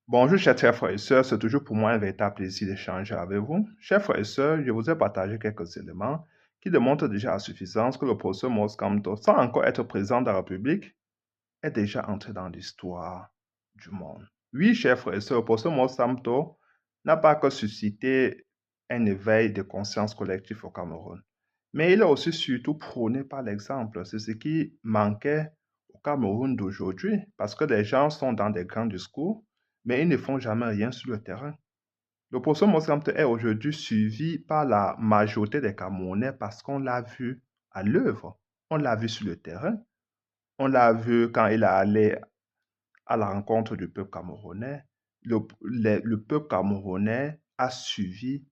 Bonjour, chers frères et sœurs, c'est toujours pour moi un véritable plaisir d'échanger avec vous. Chers frères et sœurs, je vous ai partagé quelques éléments qui démontrent déjà à suffisance que le professeur Maurice Kamto, sans encore être président de la République, est déjà entré dans l'histoire du monde. Oui, chers frères et sœurs, le professeur Maurice Kamto n'a pas que suscité un éveil de conscience collective au Cameroun, mais il a aussi surtout prôné par l'exemple. C'est ce qui manquait au Cameroun d'aujourd'hui, parce que les gens sont dans des grands discours, mais ils ne font jamais rien sur le terrain. Le professeur Maurice Kamto est aujourd'hui suivi par la majorité des Camerounais parce qu'on l'a vu à l'œuvre, on l'a vu sur le terrain, on l'a vu quand il est allé à la rencontre du peuple camerounais. Le peuple camerounais a suivi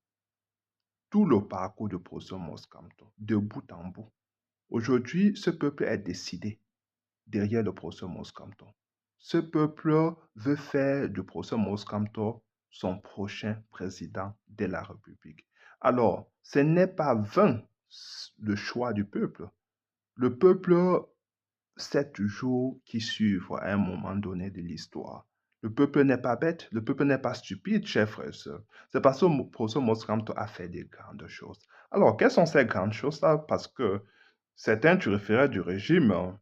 tout le parcours du professeur Maurice Kamto, de bout en bout. Aujourd'hui, ce peuple est décidé derrière le professeur Maurice Kamto. Ce peuple veut faire du professeur Maurice Kamto son prochain président de la République. Alors, ce n'est pas vain le choix du peuple. Le peuple sait toujours qui suivre à un moment donné de l'histoire. Le peuple n'est pas bête, le peuple n'est pas stupide, chers frères et sœurs. C'est parce que le professeur Maurice Kamto a fait des grandes choses. Alors, quelles sont ces grandes choses-là? Parce que certains turiféraires du régime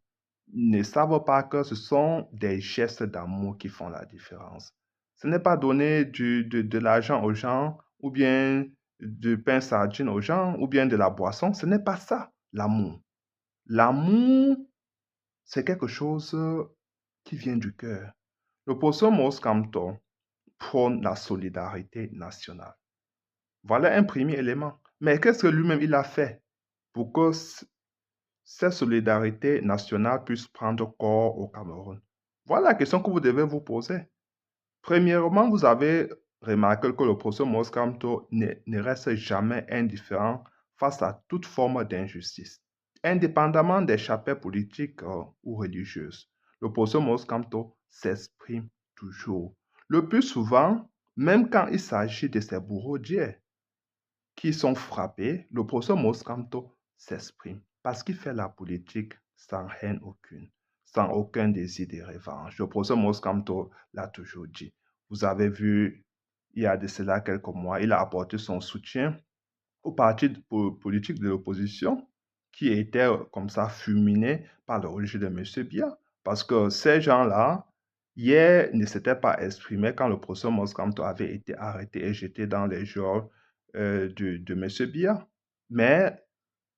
ne savent pas que ce sont des gestes d'amour qui font la différence. Ce n'est pas donner de l'argent aux gens, ou bien du pain sardine aux gens, ou bien de la boisson. Ce n'est pas ça, l'amour. L'amour, c'est quelque chose qui vient du cœur. Le professeur Maurice Kamto prône la solidarité nationale. Voilà un premier élément. Mais qu'est-ce que lui-même il a fait pour que cette solidarité nationale puisse prendre corps au Cameroun? Voilà la question que vous devez vous poser. Premièrement, vous avez remarqué que le professeur Maurice Kamto ne reste jamais indifférent face à toute forme d'injustice, indépendamment des chapelles politiques ou religieuses. Le professeur Maurice Kamto s'exprime toujours. Le plus souvent, même quand il s'agit de ses bourreaux d'hier qui sont frappés, le professeur Maurice Kamto s'exprime parce qu'il fait la politique sans haine aucune, sans aucun désir de revanche. Le professeur Maurice Kamto l'a toujours dit. Vous avez vu, il y a de cela quelques mois, il a apporté son soutien au parti politique de l'opposition qui était comme ça fulminé par le régime de M. Biya. Parce que ces gens-là, hier, ne s'étaient pas exprimés quand le professeur Maurice Kamto avait été arrêté et jeté dans les geôles de M. Biya. Mais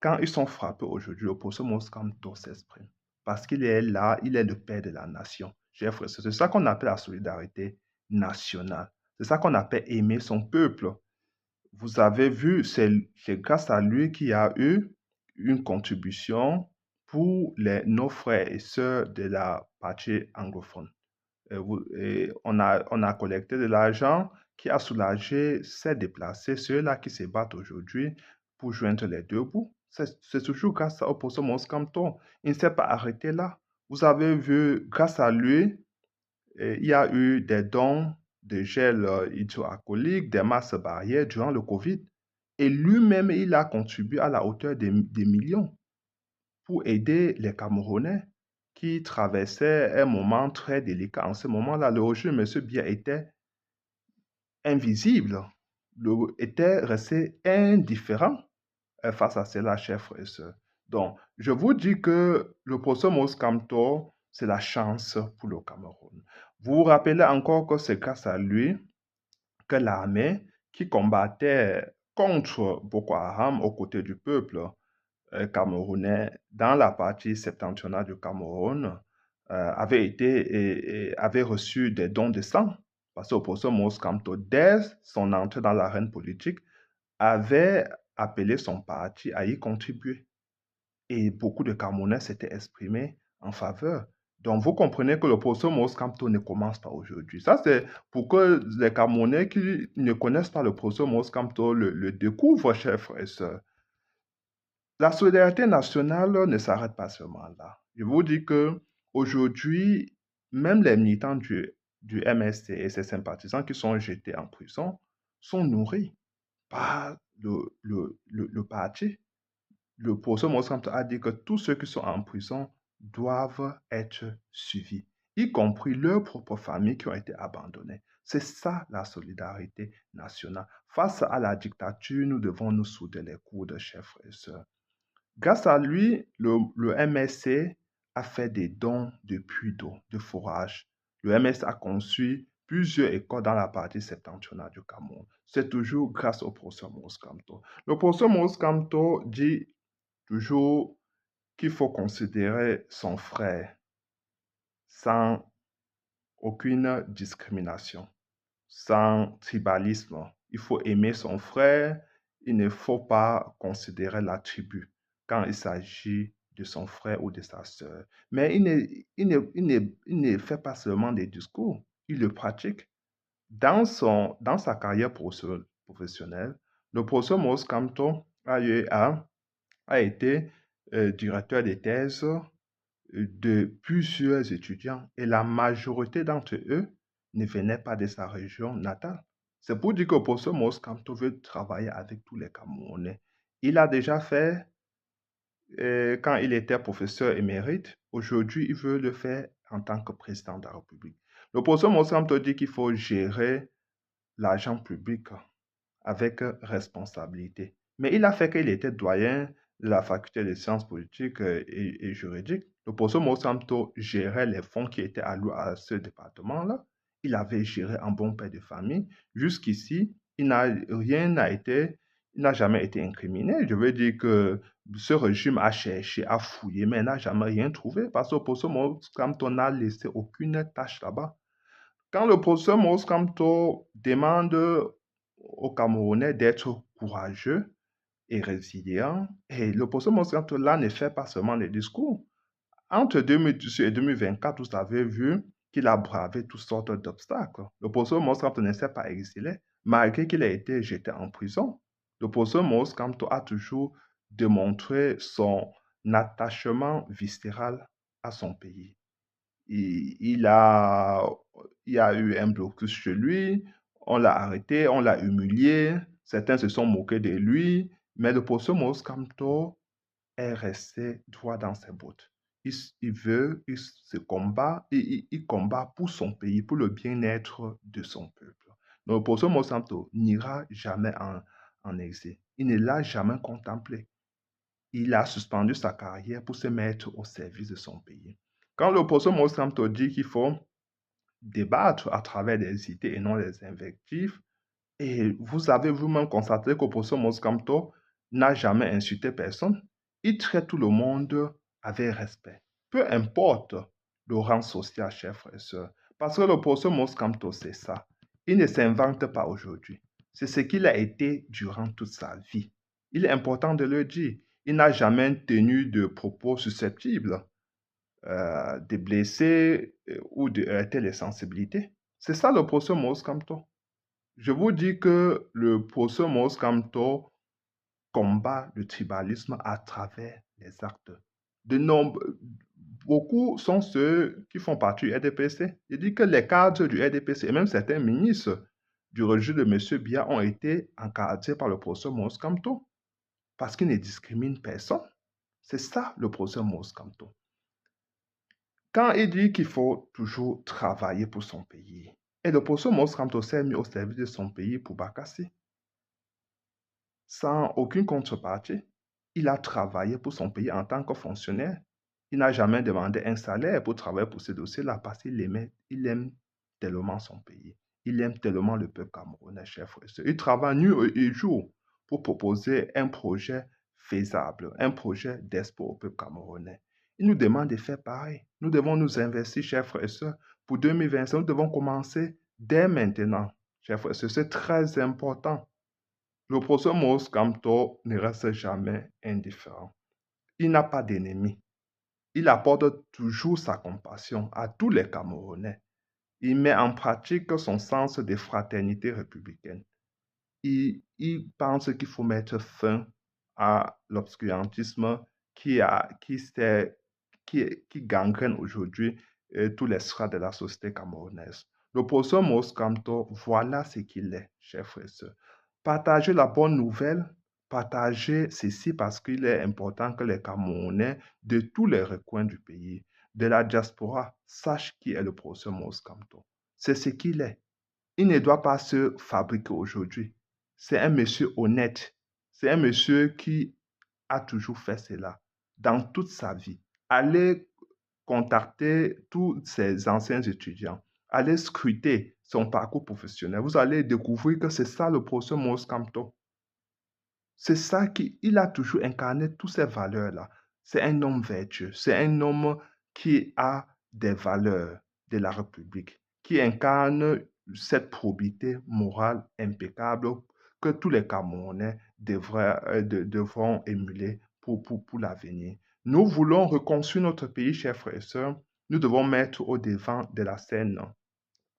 quand ils sont frappés aujourd'hui, le professeur Maurice Kamto s'exprime. Parce qu'il est là, il est le père de la nation. Chers frères, c'est ça qu'on appelle la solidarité nationale. C'est ça qu'on appelle aimer son peuple. Vous avez vu, c'est grâce à lui qu'il y a eu une contribution pour nos frères et sœurs de la partie anglophone. Et on a collecté de l'argent qui a soulagé ces déplacés, ceux-là qui se battent aujourd'hui pour joindre les deux bouts. C'est toujours grâce au professeur Maurice Kamto. Il ne s'est pas arrêté là. Vous avez vu, grâce à lui, il y a eu des dons de gel hydroalcoolique, des masques barrières durant le Covid. Et lui-même, il a contribué à la hauteur des millions pour aider les Camerounais qui traversaient un moment très délicat. En ce moment-là, le régime de M. Biya était invisible, était resté indifférent face à cela, chers frères et sœurs. Donc, je vous dis que le professeur Maurice Kamto, c'est la chance pour le Cameroun. Vous vous rappelez encore que c'est grâce à lui que l'armée qui combattait contre Boko Haram aux côtés du peuple camerounais dans la partie septentrionale du Cameroun avait reçu des dons de sang. Parce que le professeur Maurice Kamto, dès son entrée dans l'arène politique, avait appelé son parti à y contribuer. Et beaucoup de Camerounais s'étaient exprimés en faveur. Donc, vous comprenez que le professeur Maurice Kamto ne commence pas aujourd'hui. Ça, c'est pour que les Camerounais qui ne connaissent pas le professeur Maurice Kamto le découvrent, chers frères et sœurs. La solidarité nationale ne s'arrête pas seulement là. Je vous dis que aujourd'hui, même les militants du MST et ses sympathisants qui sont jetés en prison sont nourris par le parti. Le professeur Maurice Kamto a dit que tous ceux qui sont en prison doivent être suivis. y compris leurs propres familles qui ont été abandonnées. C'est ça la solidarité nationale. Face à la dictature, nous devons nous souder les coudes, chers frères et sœurs. Grâce à lui, le MSC a fait des dons de puits d'eau, de forage. Le MSC a conçu plusieurs écoles dans la partie septentrionale du Cameroun. C'est toujours grâce au professeur Maurice Kamto. Le professeur Maurice Kamto dit toujours qu'il faut considérer son frère sans aucune discrimination, sans tribalisme. Il faut aimer son frère, il ne faut pas considérer la tribu quand il s'agit de son frère ou de sa sœur. Mais il ne fait pas seulement des discours, il le pratique. Dans sa carrière professionnelle, le professeur Maurice Kamto a été directeur des thèses de plusieurs étudiants et la majorité d'entre eux ne venaient pas de sa région natale. C'est pour dire que le professeur Maurice Kamto veut travailler avec tous les Camerounais. Il a déjà fait quand il était professeur émérite. Aujourd'hui, il veut le faire en tant que président de la République. Le professeur Maurice Kamto dit qu'il faut gérer l'argent public avec responsabilité. Mais il a fait qu'il était doyen de la faculté des sciences politiques et juridiques. Le professeur Monsanto gérait les fonds qui étaient alloués à ce département-là. Il avait géré un bon père de famille. Jusqu'ici, rien n'a été, il n'a jamais été incriminé. Je veux dire que ce régime a cherché, a fouillé, mais n'a jamais rien trouvé parce que le professeur Monsanto n'a laissé aucune tâche là-bas. Quand le professeur Maurice Kamto demande aux Camerounais d'être courageux et résilients, et le professeur Maurice Kamto là ne fait pas seulement des discours. Entre 2018 et 2024, vous avez vu qu'il a bravé toutes sortes d'obstacles. Le professeur Maurice Kamto ne s'est pas exilé, malgré qu'il ait été jeté en prison. Le professeur Maurice Kamto a toujours démontré son attachement viscéral à son pays. Il y a eu un blocus chez lui, on l'a arrêté, on l'a humilié, certains se sont moqués de lui, mais le professeur Maurice Kamto est resté droit dans ses bottes. Il se combat, il combat pour son pays, pour le bien-être de son peuple. Donc, le professeur Maurice Kamto n'ira jamais en exil. Il ne l'a jamais contemplé. Il a suspendu sa carrière pour se mettre au service de son pays. Quand le professeur Maurice Kamto dit qu'il faut débattre à travers des idées et non des invectives, et vous avez vous-même constaté que le professeur Maurice Kamto n'a jamais insulté personne. Il traite tout le monde avec respect. Peu importe le rang social, chers frères et sœurs. Parce que le professeur Maurice Kamto, c'est ça. Il ne s'invente pas aujourd'hui. C'est ce qu'il a été durant toute sa vie. Il est important de le dire. Il n'a jamais tenu de propos susceptibles de blesser ou de heurter les sensibilités. C'est ça le professeur Maurice Kamto. Je vous dis que le professeur Maurice Kamto combat le tribalisme à travers les actes. Beaucoup sont ceux qui font partie du RDPC. Je dis que les cadres du RDPC et même certains ministres du régime de M. Biya ont été encadrés par le professeur Maurice Kamto parce qu'il ne discrimine personne. C'est ça le professeur Maurice Kamto. Quand il dit qu'il faut toujours travailler pour son pays, et le professeur Maurice Kamto s'est mis au service de son pays pour Bakassi, sans aucune contrepartie, il a travaillé pour son pays en tant que fonctionnaire. Il n'a jamais demandé un salaire pour travailler pour ce dossier-là parce qu'il il aime tellement son pays. Il aime tellement le peuple camerounais, chers frères et sœurs. Il travaille nuit et jour pour proposer un projet faisable, un projet d'espoir au peuple camerounais. Il nous demande de faire pareil. Nous devons nous investir, chers frères et sœurs. Pour 2025, nous devons commencer dès maintenant, chers frères et sœurs. C'est très important. Le professeur Maurice Kamto ne reste jamais indifférent. Il n'a pas d'ennemis. Il apporte toujours sa compassion à tous les Camerounais. Il met en pratique son sens de fraternité républicaine. Il pense qu'il faut mettre fin à l'obscurantisme qui gangrène aujourd'hui tous les strates de la société camerounaise. Le professeur Maurice Kamto, voilà ce qu'il est, chers frères et sœurs. Partagez la bonne nouvelle, partagez ceci parce qu'il est important que les Camerounais de tous les recoins du pays de la diaspora sache qui est le professeur Maurice Kamto. C'est ce qu'il est. Il ne doit pas se fabriquer aujourd'hui. C'est un monsieur honnête. C'est un monsieur qui a toujours fait cela dans toute sa vie. Allez contacter tous ses anciens étudiants. Allez scruter son parcours professionnel. Vous allez découvrir que c'est ça le professeur Maurice Kamto. C'est ça qu'il a toujours incarné, toutes ces valeurs-là. C'est un homme vertueux. C'est un homme qui a des valeurs de la République, qui incarne cette probité morale impeccable que tous les Camerounais devront émuler pour l'avenir. Nous voulons reconstruire notre pays, chers frères et sœurs. Nous devons mettre au devant de la scène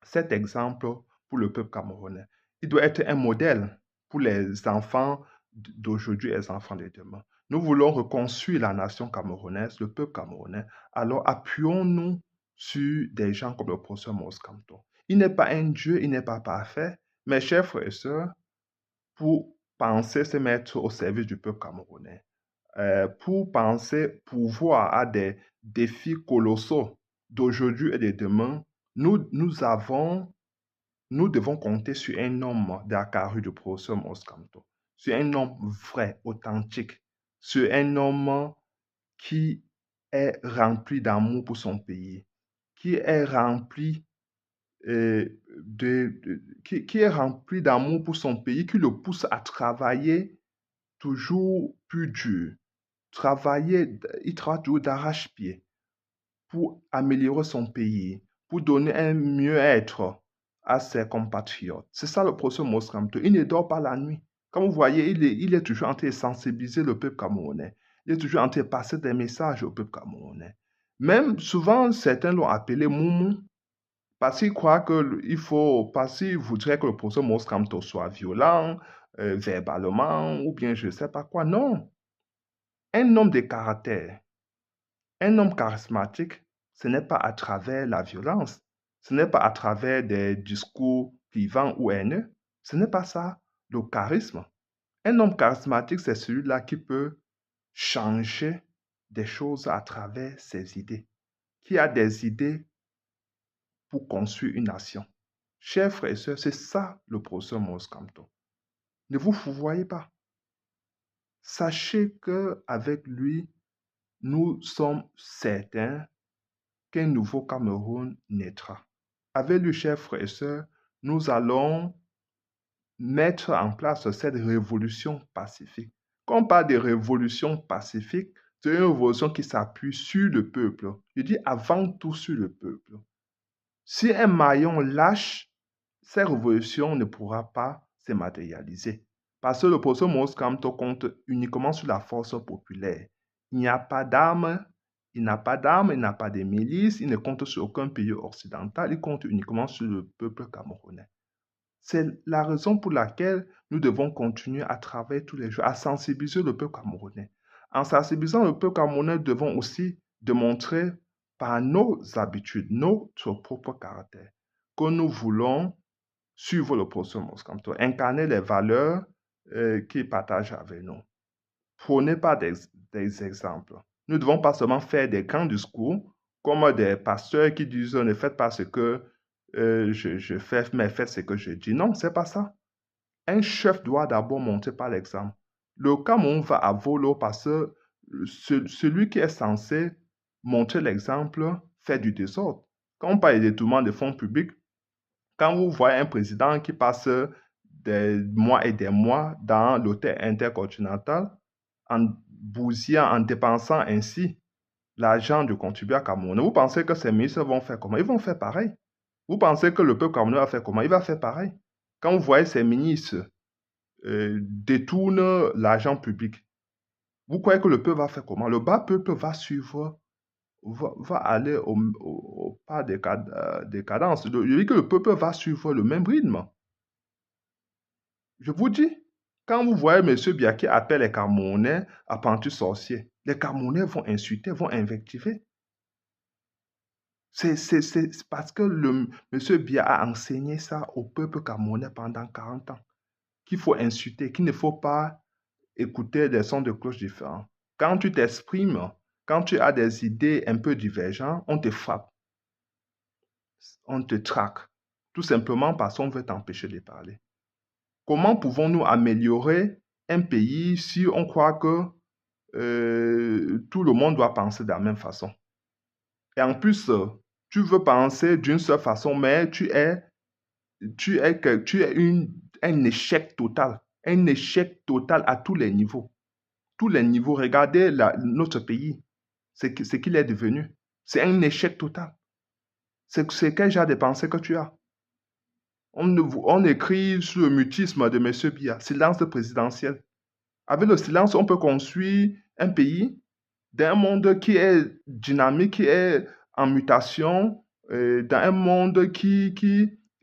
cet exemple pour le peuple camerounais. Il doit être un modèle pour les enfants d'aujourd'hui et les enfants de demain. Nous voulons reconstruire la nation camerounaise, le peuple camerounais. Alors appuyons-nous sur des gens comme le professeur Maurice Kamto. Il n'est pas un Dieu, il n'est pas parfait, mais chers frères et sœurs, pour penser se mettre au service du peuple camerounais, pour penser pouvoir à des défis colossaux d'aujourd'hui et de demain, nous devons compter sur un homme de la carrure du professeur Maurice Kamto, sur un homme vrai, authentique, sur un homme qui est rempli d'amour pour son pays, qui est rempli qui est rempli d'amour pour son pays, qui le pousse à travailler toujours plus dur. Il travaille toujours d'arrache-pied pour améliorer son pays, pour donner un mieux-être à ses compatriotes. C'est ça le professeur Maurice Kamto. Il ne dort pas la nuit. Comme vous voyez, il est toujours en train de sensibiliser le peuple camerounais. Il est toujours en train de passer des messages au peuple camerounais. Même souvent, certains l'ont appelé Moumou, parce qu'il croit parce qu'il voudrait que le professeur Maurice Kamto soit violent, verbalement, ou bien je ne sais pas quoi. Non. Un homme de caractère, un homme charismatique, ce n'est pas à travers la violence, ce n'est pas à travers des discours clivants ou haineux, ce n'est pas ça le charisme. Un homme charismatique, c'est celui-là qui peut changer des choses à travers ses idées, qui a des idées pour construire une nation. Chers frères et sœurs, c'est ça le professeur Maurice Kamto. Ne vous fourvoyez pas. Sachez qu'avec lui, nous sommes certains qu'un nouveau Cameroun naîtra. Avec lui, chers frères et sœurs, nous allons mettre en place cette révolution pacifique. Quand on parle de révolution pacifique, c'est une révolution qui s'appuie sur le peuple. Je dis avant tout sur le peuple. Si un maillon lâche, cette révolution ne pourra pas se matérialiser. Parce que le professeur Maurice Kamto compte uniquement sur la force populaire. Il n'y a pas d'armes, il n'a pas d'armes, il n'a pas de milices, il ne compte sur aucun pays occidental, il compte uniquement sur le peuple camerounais. C'est la raison pour laquelle nous devons continuer à travailler tous les jours, à sensibiliser le peuple camerounais. En sensibilisant le peuple camerounais, nous devons aussi démontrer par nos habitudes, notre propre caractère, que nous voulons suivre le professeur Maurice Kamto, incarner les valeurs qu'il partage avec nous. Prenez pas des exemples. Nous ne devons pas seulement faire des grands discours comme des pasteurs qui disent ne faites pas ce que je fais, mais faites ce que je dis. Non, c'est pas ça. Un chef doit d'abord monter par l'exemple. Le Cameroun va à volo parce que celui qui est censé montrer l'exemple fait du désordre. Quand on parle de détournement de fonds publics, quand vous voyez un président qui passe des mois et des mois dans l'hôtel intercontinental en bousillant, en dépensant ainsi l'argent du contribuable camerounais, vous pensez que ces ministres vont faire comment? Ils vont faire pareil. Vous pensez que le peuple camerounais va faire comment? Il va faire pareil. Quand vous voyez ces ministres détournent l'argent public, vous croyez que le peuple va faire comment? Le bas peuple va suivre, va aller au pas des cadences. Je dis que le peuple va suivre le même rythme. Je vous dis, quand vous voyez M. Biya qui appelle les Camerounais apprentis sorciers, les Camerounais vont insulter, vont invectiver. C'est parce que M. Biya a enseigné ça au peuple camerounais pendant 40 ans, qu'il faut insulter, qu'il ne faut pas écouter des sons de cloche différents. Quand tu t'exprimes, Quand tu as des idées un peu divergentes, on te frappe, on te traque, tout simplement parce qu'on veut t'empêcher de parler. Comment pouvons-nous améliorer un pays si on croit que tout le monde doit penser de la même façon? Et en plus, tu veux penser d'une seule façon, mais un échec total. Un échec total à tous les niveaux. Tous les niveaux. Regardez notre pays, ce qu'il est devenu. C'est un échec total. C'est quel genre de pensée que tu as? On écrit sur le mutisme de M. Biya, silence présidentiel. Avec le silence, on peut construire un pays d'un monde qui est dynamique, qui est en mutation, dans un monde qui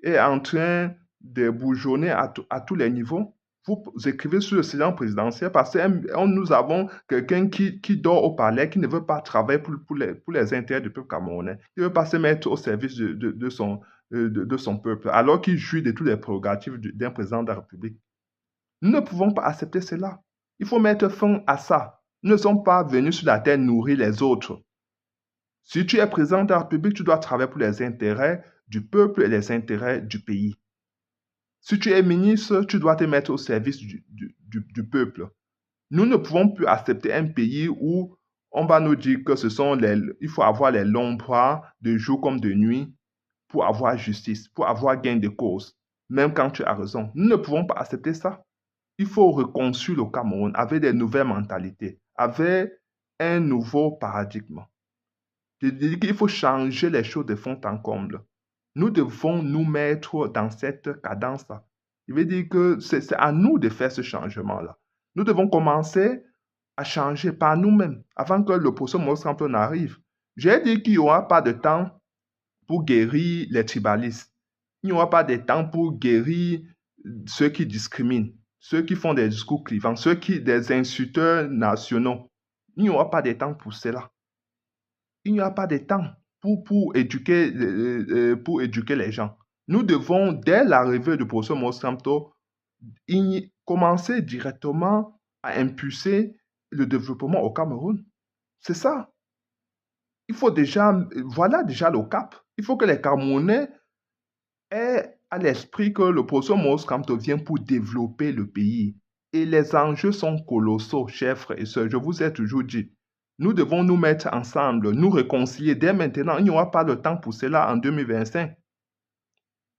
est en train de bourgeonner à tous les niveaux. Vous écrivez sur le silence présidentiel parce que nous avons quelqu'un qui dort au palais, qui ne veut pas travailler pour les intérêts du peuple camerounais, qui ne veut pas se mettre au service de son peuple, alors qu'il jouit de toutes les prérogatives d'un président de la République. Nous ne pouvons pas accepter cela. Il faut mettre fin à ça. Nous ne sommes pas venus sur la terre nourrir les autres. Si tu es président de la République, tu dois travailler pour les intérêts du peuple et les intérêts du pays. Si tu es ministre, tu dois te mettre au service du peuple. Nous ne pouvons plus accepter un pays où on va nous dire que il faut avoir les longs bras de jour comme de nuit pour avoir justice, pour avoir gain de cause, même quand tu as raison. Nous ne pouvons pas accepter ça. Il faut reconstruire le Cameroun avec des nouvelles mentalités, avec un nouveau paradigme. Je dis qu'il faut changer les choses de fond en comble. Nous devons nous mettre dans cette cadence-là. Je veux dire que c'est à nous de faire ce changement-là. Nous devons commencer à changer par nous-mêmes avant que le processus Moscamton n'arrive. J'ai dit qu'il n'y aura pas de temps pour guérir les tribalistes. Il n'y aura pas de temps pour guérir ceux qui discriminent, ceux qui font des discours clivants, des insulteurs nationaux. Il n'y aura pas de temps pour cela. Il n'y a pas de temps pour éduquer les gens. Nous devons, dès l'arrivée du professeur Moscamto, commencer directement à impulser le développement au Cameroun. C'est ça. Voilà déjà le cap. Il faut que les Camerounais aient à l'esprit que le professeur Moscamto vient pour développer le pays. Et les enjeux sont colossaux, chers frères et sœurs. Je vous ai toujours dit. Nous devons nous mettre ensemble, nous réconcilier dès maintenant. Il n'y aura pas le temps pour cela en 2025.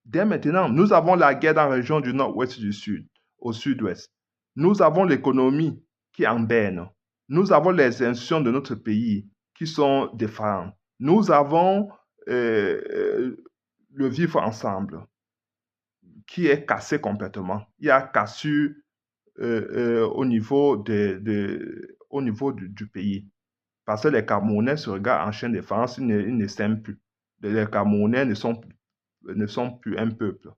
Dès maintenant, nous avons la guerre dans la région du nord-ouest du sud, au sud-ouest. Nous avons l'économie qui est en berne. Nous avons les institutions de notre pays qui sont défaillantes. Nous avons le vivre ensemble qui est cassé complètement. Il y a cassure au niveau du pays. Parce que les Camerounais se regardent en chaîne de défense, ils ne s'aiment plus. Les Camerounais ne sont plus un peuple.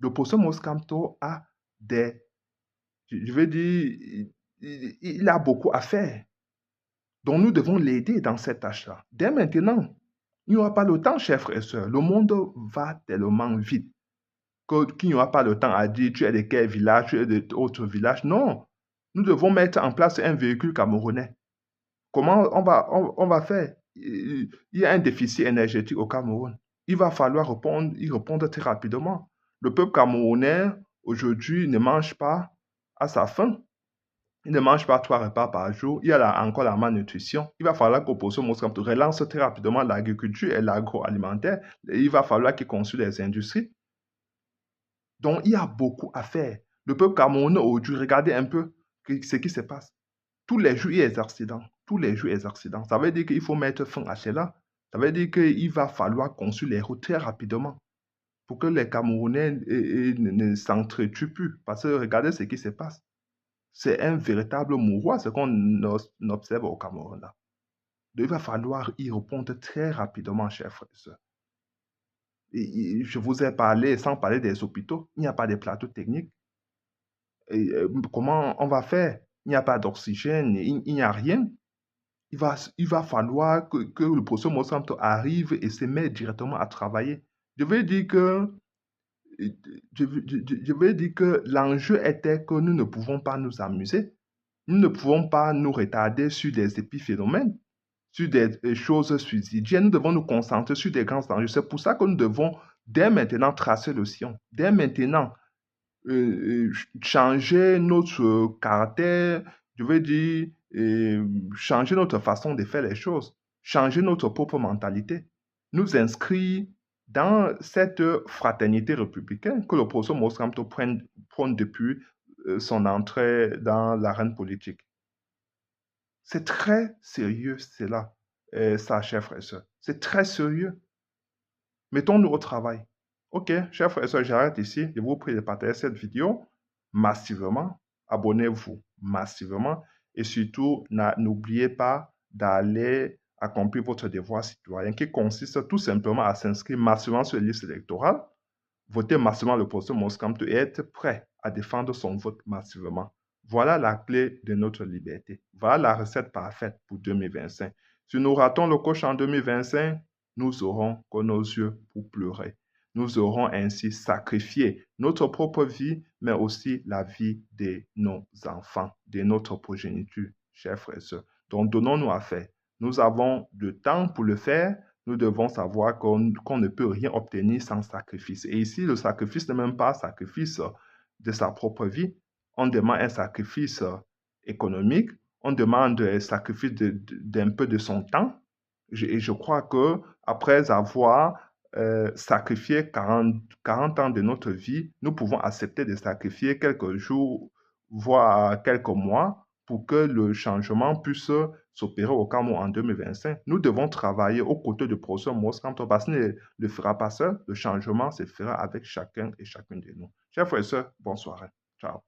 Le professeur Moscamto a je veux dire, il a beaucoup à faire. Donc nous devons l'aider dans cette tâche-là. Dès maintenant, il n'y aura pas le temps, chers frères et sœurs. Le monde va tellement vite qu'il n'y aura pas le temps à dire tu es de quel village, tu es d'autres villages. Non, nous devons mettre en place un véhicule camerounais. Comment on va faire? Il y a un déficit énergétique au Cameroun. Il va falloir y répondre très rapidement. Le peuple camerounais, aujourd'hui, ne mange pas à sa faim. Il ne mange pas 3 repas par jour. Il y a encore la malnutrition. Il va falloir que Poso Moscamto relance très rapidement l'agriculture et l'agroalimentaire. Il va falloir qu'il construise les industries. Donc, il y a beaucoup à faire. Le peuple camerounais aujourd'hui, regardez un peu ce qui se passe. Tous les jours, il y a des accidents. Tous les jours, il y a des accidents. Ça veut dire qu'il faut mettre fin à cela. Ça veut dire qu'il va falloir construire les routes très rapidement pour que les Camerounais ne s'entretuent plus. Parce que regardez ce qui se passe. C'est un véritable mouroir, ce qu'on observe au Cameroun. Là. Donc, il va falloir y répondre très rapidement, chers frères et sœurs. Je vous ai parlé, sans parler des hôpitaux, il n'y a pas de plateau technique. Comment on va faire? Il n'y a pas d'oxygène, il n'y a rien. Il va falloir que le professeur Moscamto arrive et se mette directement à travailler. Je veux dire que l'enjeu était que nous ne pouvons pas nous amuser. Nous ne pouvons pas nous retarder sur des épiphénomènes. sur des choses subsidiaires. Nous devons nous concentrer sur des grands enjeux. C'est pour ça que nous devons dès maintenant tracer le sillon. Dès maintenant, changer notre caractère, je veux dire, changer notre façon de faire les choses, changer notre propre mentalité, nous inscrire dans cette fraternité républicaine que le professeur Maurice Kamto prône depuis son entrée dans l'arène politique. C'est très sérieux, cela, ça, chers frères et sœurs. C'est très sérieux. Mettons-nous au travail. Ok, chers frères et sœurs, j'arrête ici. Je vous prie de partager cette vidéo massivement. Abonnez-vous massivement. Et surtout, n'oubliez pas d'aller accomplir votre devoir citoyen qui consiste tout simplement à s'inscrire massivement sur les listes électorales, voter massivement le professeur Maurice Kamto et être prêt à défendre son vote massivement. Voilà la clé de notre liberté. Voilà la recette parfaite pour 2025. Si nous ratons le coche en 2025, nous aurons que nos yeux pour pleurer. Nous aurons ainsi sacrifié notre propre vie, mais aussi la vie de nos enfants, de notre progéniture, chers frères et sœurs. Donc, donnons-nous à faire. Nous avons le temps pour le faire. Nous devons savoir qu'on ne peut rien obtenir sans sacrifice. Et ici, le sacrifice n'est même pas un sacrifice de sa propre vie. On demande un sacrifice économique, on demande un sacrifice d'un peu de son temps. Et je crois que après avoir sacrifié 40 ans de notre vie, nous pouvons accepter de sacrifier quelques jours, voire quelques mois, pour que le changement puisse s'opérer au Cameroun en 2025. Nous devons travailler aux côtés du professeur Maurice Kamto parce qu'il ne le fera pas seul. Le changement se fera avec chacun et chacune de nous. Chers frères et sœurs, bonsoir. Ciao.